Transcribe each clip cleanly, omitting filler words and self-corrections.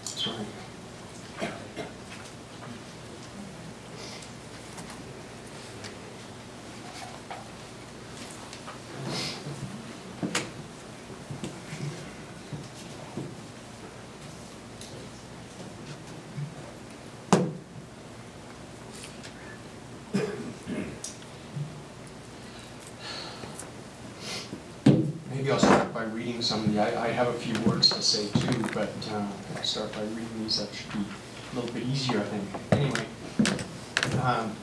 Sorry. Maybe I'll start by reading some of the, I have a few words to say too, but I'll start by reading these. That should be a little bit easier, I think. Anyway,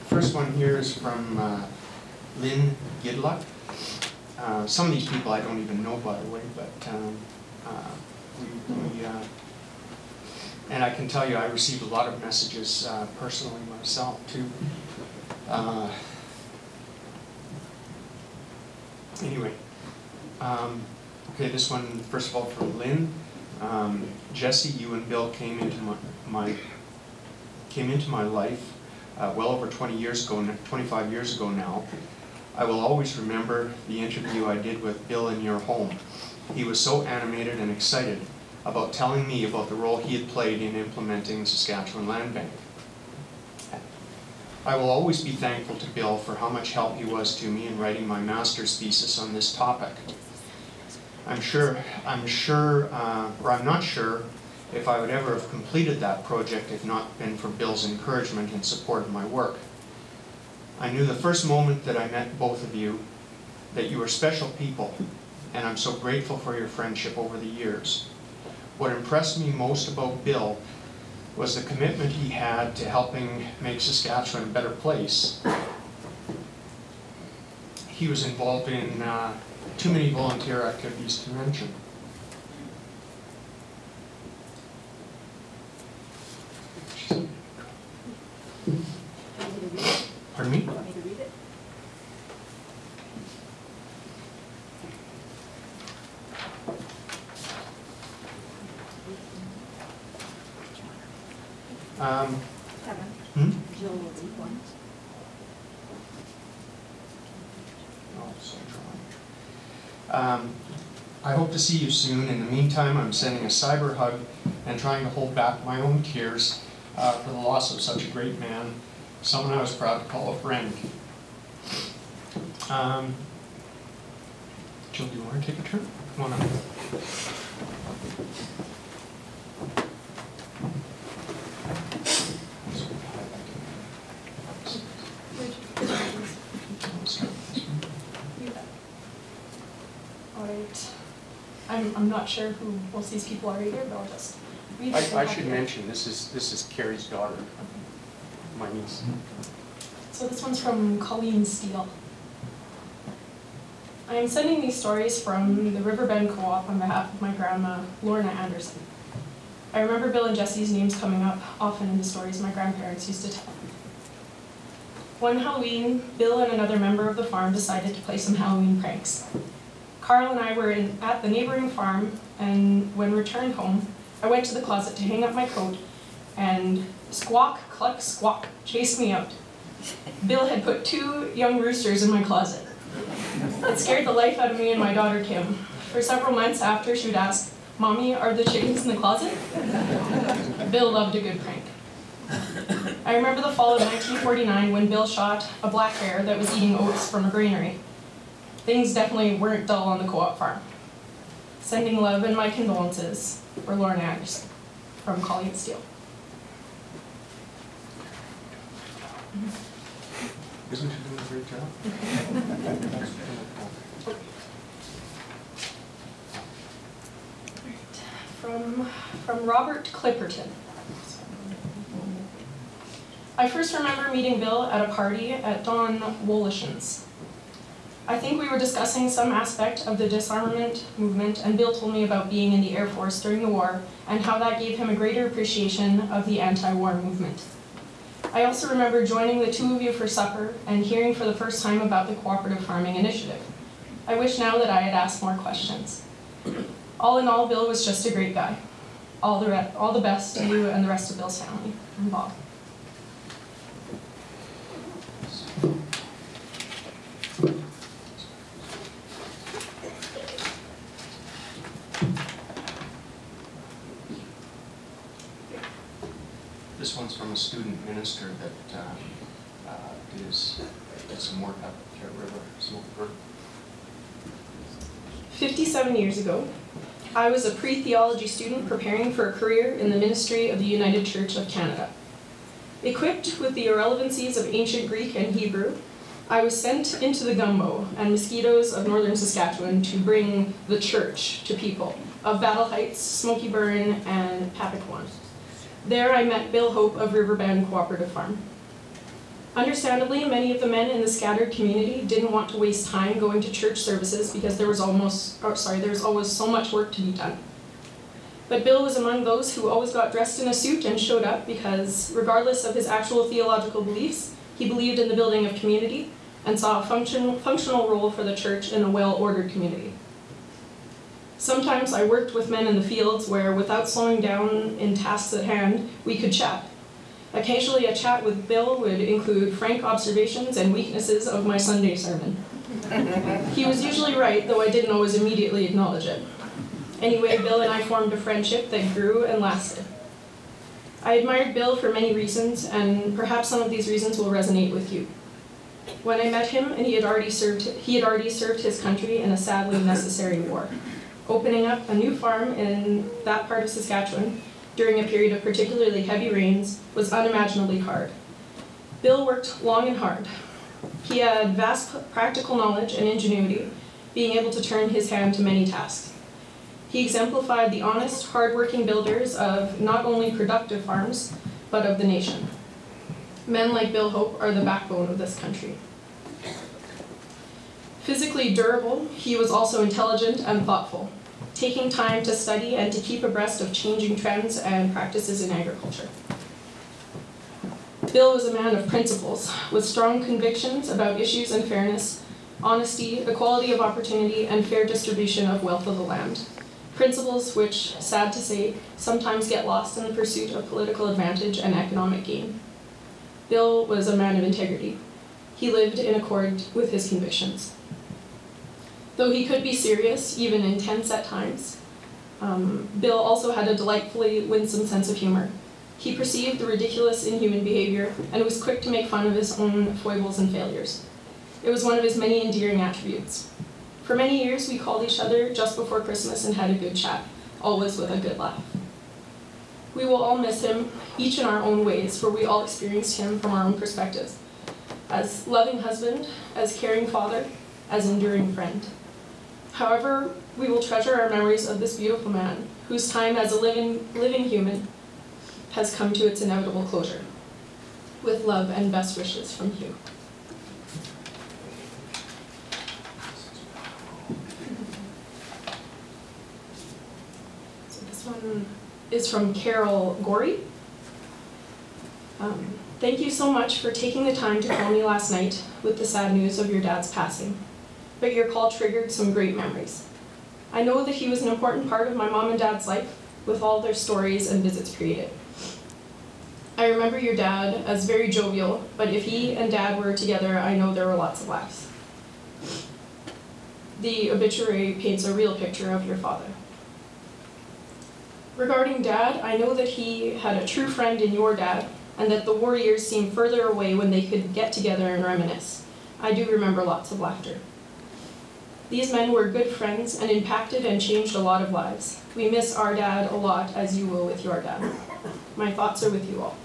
first one here is from Lynn Gidluck. Some of these people I don't even know, by the way, but and I can tell you I received a lot of messages personally myself too. Anyway. Okay, this one, first of all, from Lynn. Jesse, you and Bill came into my life well over 20 years ago, 25 years ago now. I will always remember the interview I did with Bill in your home. He was so animated and excited about telling me about the role he had played in implementing the Saskatchewan Land Bank. I will always be thankful to Bill for how much help he was to me in writing my master's thesis on this topic. I'm not sure if I would ever have completed that project if not been for Bill's encouragement and support of my work. I knew the first moment that I met both of you that you were special people, and I'm so grateful for your friendship over the years. What impressed me most about Bill was the commitment he had to helping make Saskatchewan a better place. He was involved in too many volunteer activities to mention. Pardon me? You want me to read it? Jill will read one. Oh, so I hope to see you soon. In the meantime, I'm sending a cyber hug and trying to hold back my own tears for the loss of such a great man, someone I was proud to call a friend. Jill, do you want to take a turn? Come on up. I'm not sure who most of these people are either, but I'll just read it. I should mention this is Carrie's daughter, my niece. So this one's from Colleen Steele. I am sending these stories from the Riverbend Co-op on behalf of my grandma, Lorna Anderson. I remember Bill and Jesse's names coming up often in the stories my grandparents used to tell. One Halloween, Bill and another member of the farm decided to play some Halloween pranks. Carl and I were at the neighboring farm, and when returned home, I went to the closet to hang up my coat, and squawk, cluck, squawk chased me out. Bill had put 2 young roosters in my closet. It scared the life out of me and my daughter Kim. For several months after, she would ask, "Mommy, are the chickens in the closet?" Bill loved a good prank. I remember the fall of 1949 when Bill shot a black bear that was eating oats from a granary. Things definitely weren't dull on the co-op farm. Sending love and my condolences for Lorna Anderson from Colleen Steele. Isn't she doing a great job? From Robert Clipperton. I first remember meeting Bill at a party at Don Wolishan's. I think we were discussing some aspect of the disarmament movement, and Bill told me about being in the Air Force during the war and how that gave him a greater appreciation of the anti-war movement. I also remember joining the 2 of you for supper and hearing for the first time about the cooperative farming initiative. I wish now that I had asked more questions. All in all, Bill was just a great guy. All the best to you and the rest of Bill's family. And Bob. This one's from a student minister that did some work up at River, Smoke River. 57 years ago, I was a pre-theology student preparing for a career in the ministry of the United Church of Canada. Equipped with the irrelevancies of ancient Greek and Hebrew, I was sent into the gumbo and mosquitoes of northern Saskatchewan to bring the church to people of Battle Heights, Smoky Burn, and Papiquan. There I met Bill Hope of Riverbend Cooperative Farm. Understandably, many of the men in the scattered community didn't want to waste time going to church services because there was always so much work to be done. But Bill was among those who always got dressed in a suit and showed up because, regardless of his actual theological beliefs, he believed in the building of community and saw a functional role for the church in a well-ordered community. Sometimes I worked with men in the fields where, without slowing down in tasks at hand, we could chat. Occasionally, a chat with Bill would include frank observations and weaknesses of my Sunday sermon. He was usually right, though I didn't always immediately acknowledge it. Anyway, Bill and I formed a friendship that grew and lasted. I admired Bill for many reasons, and perhaps some of these reasons will resonate with you. When I met him, and he had already served his country in a sadly necessary war. Opening up a new farm in that part of Saskatchewan during a period of particularly heavy rains was unimaginably hard. Bill worked long and hard. He had vast practical knowledge and ingenuity, being able to turn his hand to many tasks. He exemplified the honest, hard-working builders of not only productive farms, but of the nation. Men like Bill Hope are the backbone of this country. Physically durable, he was also intelligent and thoughtful, taking time to study and to keep abreast of changing trends and practices in agriculture. Bill was a man of principles, with strong convictions about issues and fairness, honesty, equality of opportunity, and fair distribution of wealth of the land. Principles which, sad to say, sometimes get lost in the pursuit of political advantage and economic gain. Bill was a man of integrity. He lived in accord with his convictions. Though he could be serious, even intense at times, Bill also had a delightfully winsome sense of humor. He perceived the ridiculous in human behavior and was quick to make fun of his own foibles and failures. It was one of his many endearing attributes. For many years, we called each other just before Christmas and had a good chat, always with a good laugh. We will all miss him, each in our own ways, for we all experienced him from our own perspectives, as loving husband, as caring father, as enduring friend. However, we will treasure our memories of this beautiful man, whose time as a living human has come to its inevitable closure. With love and best wishes from Hugh. So this one is from Carol Gorey. Thank you so much for taking the time to call me last night with the sad news of your dad's passing. But your call triggered some great memories. I know that he was an important part of my mom and dad's life, with all their stories and visits created. I remember your dad as very jovial, but if he and dad were together, I know there were lots of laughs. The obituary paints a real picture of your father. Regarding dad, I know that he had a true friend in your dad, and that the war years seemed further away when they could get together and reminisce. I do remember lots of laughter. These men were good friends and impacted and changed a lot of lives. We miss our dad a lot, as you will with your dad. My thoughts are with you all.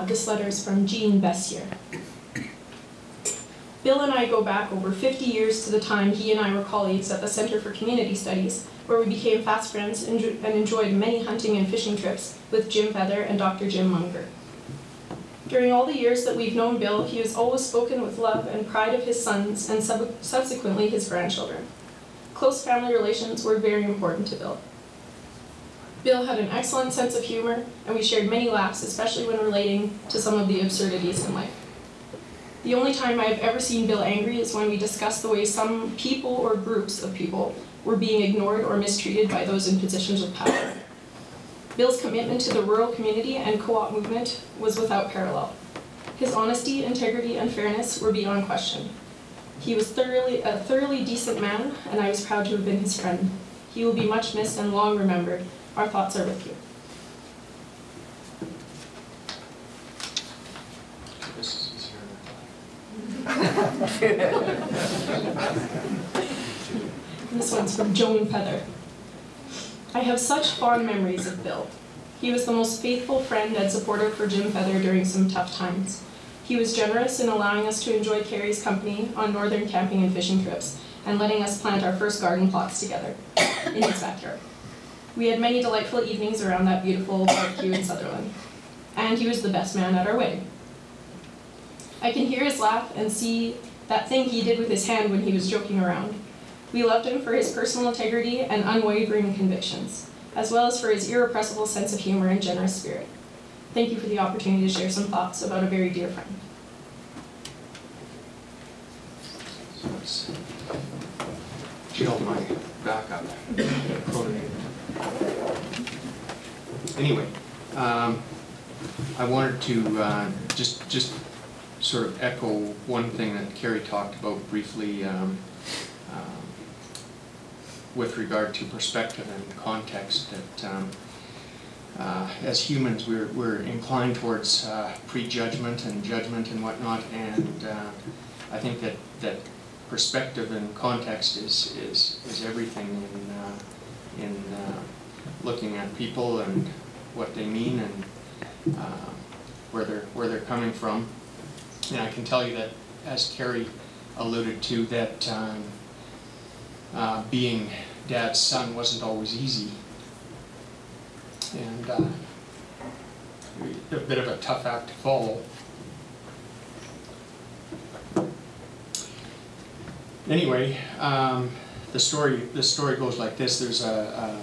This letter is from Jean Bessier. Bill and I go back over 50 years to the time he and I were colleagues at the Center for Community Studies, where we became fast friends and enjoyed many hunting and fishing trips with Jim Feather and Dr. Jim Munger. During all the years that we've known Bill, he has always spoken with love and pride of his sons and subsequently his grandchildren. Close family relations were very important to Bill. Bill had an excellent sense of humor, and we shared many laughs, especially when relating to some of the absurdities in life. The only time I have ever seen Bill angry is when we discussed the way some people or groups of people were being ignored or mistreated by those in positions of power. Bill's commitment to the rural community and co-op movement was without parallel. His honesty, integrity, and fairness were beyond question. He was a thoroughly decent man, and I was proud to have been his friend. He will be much missed and long remembered. Our thoughts are with you. This is easier than This one's from Joan Feather. I have such fond memories of Bill. He was the most faithful friend and supporter for Jim Feather during some tough times. He was generous in allowing us to enjoy Carrie's company on northern camping and fishing trips, and letting us plant our first garden plots together in his backyard. We had many delightful evenings around that beautiful barbecue in Sutherland, and he was the best man at our wedding. I can hear his laugh and see that thing he did with his hand when he was joking around. We loved him for his personal integrity and unwavering convictions, as well as for his irrepressible sense of humor and generous spirit. Thank you for the opportunity to share some thoughts about a very dear friend. Shield my back up. Anyway, I wanted to just sort of echo one thing that Carrie talked about briefly with regard to perspective and context. That as humans, we're inclined towards prejudgment and judgment and whatnot, and I think that perspective and context is everything in looking at people and what they mean and where they're coming from. And I can tell you that, as Carrie alluded to, that being Dad's son wasn't always easy, and a bit of a tough act to follow. Anyway, the story goes like this. There's a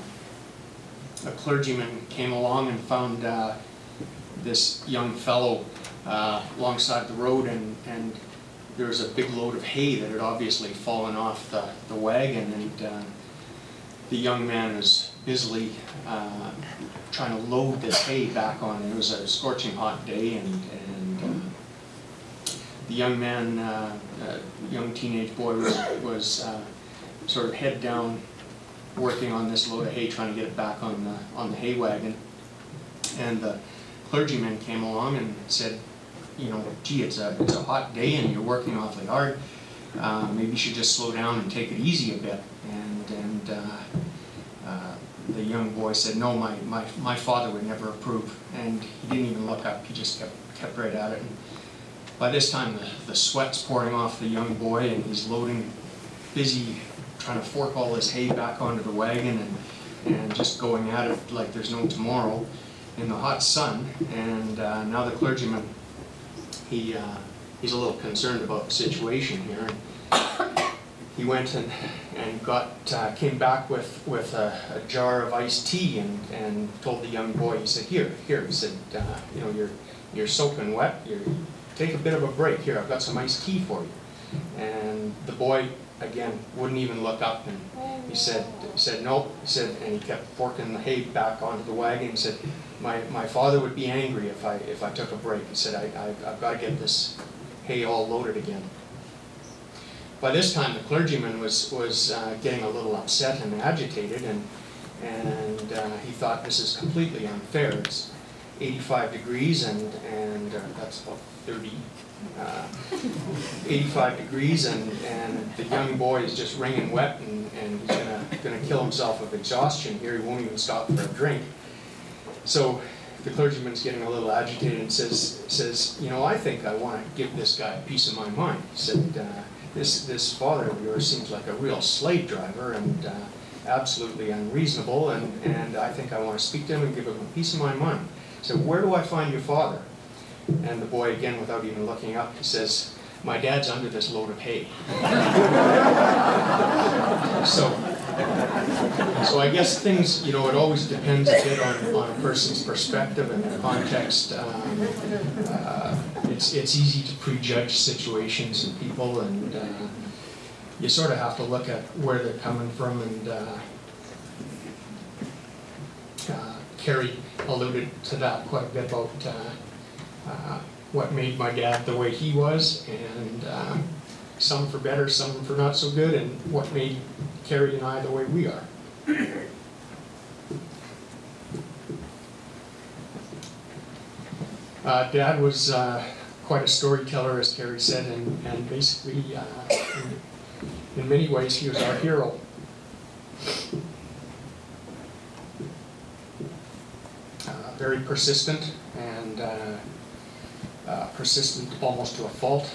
clergyman came along and found this young fellow alongside the road, and there was a big load of hay that had obviously fallen off the wagon, and the young man was busily trying to load this hay back on. It was a scorching hot day, and the young man, young teenage boy, was sort of head down, working on this load of hay, trying to get it back on the hay wagon. And the clergyman came along and said, you know, gee, it's a hot day and you're working awfully hard. Maybe you should just slow down and take it easy a bit. And the young boy said, no, my father would never approve. And he didn't even look up. He just kept right at it. And by this time, the sweat's pouring off the young boy, and he's loading, busy trying to fork all this hay back onto the wagon, and just going at it like there's no tomorrow in the hot sun. And now the clergyman, he's a little concerned about the situation here. He went and came back with a jar of iced tea, and told the young boy, he said, here, he said, you know, you're soaking wet, take a bit of a break. Here, I've got some iced tea for you. And the boy, again, wouldn't even look up, and he said nope. He said, and he kept forking the hay back onto the wagon. He said, my father would be angry if I took a break. He said, I've got to get this hay all loaded again. By this time, the clergyman was getting a little upset and agitated, and he thought, this is completely unfair. It's 85 degrees, and that's about 30, 85 degrees, and the young boy is just wringing wet, and he's gonna kill himself of exhaustion here. He won't even stop for a drink. So the clergyman's getting a little agitated and says, you know, I think I want to give this guy a piece of my mind. He said, this father of yours seems like a real slave driver, and absolutely unreasonable, and I think I want to speak to him and give him a piece of my mind. So where do I find your father? And the boy, again, without even looking up, he says, my dad's under this load of hay. So I guess things, you know, it always depends a bit on a person's perspective and context. It's easy to prejudge situations and people, and you sort of have to look at where they're coming from and Carrie alluded to that quite a bit about what made my dad the way he was, and some for better, some for not so good, and what made Carrie and I the way we are. Dad was quite a storyteller, as Carrie said, and basically, in many ways, he was our hero. Very persistent, and persistent almost to a fault.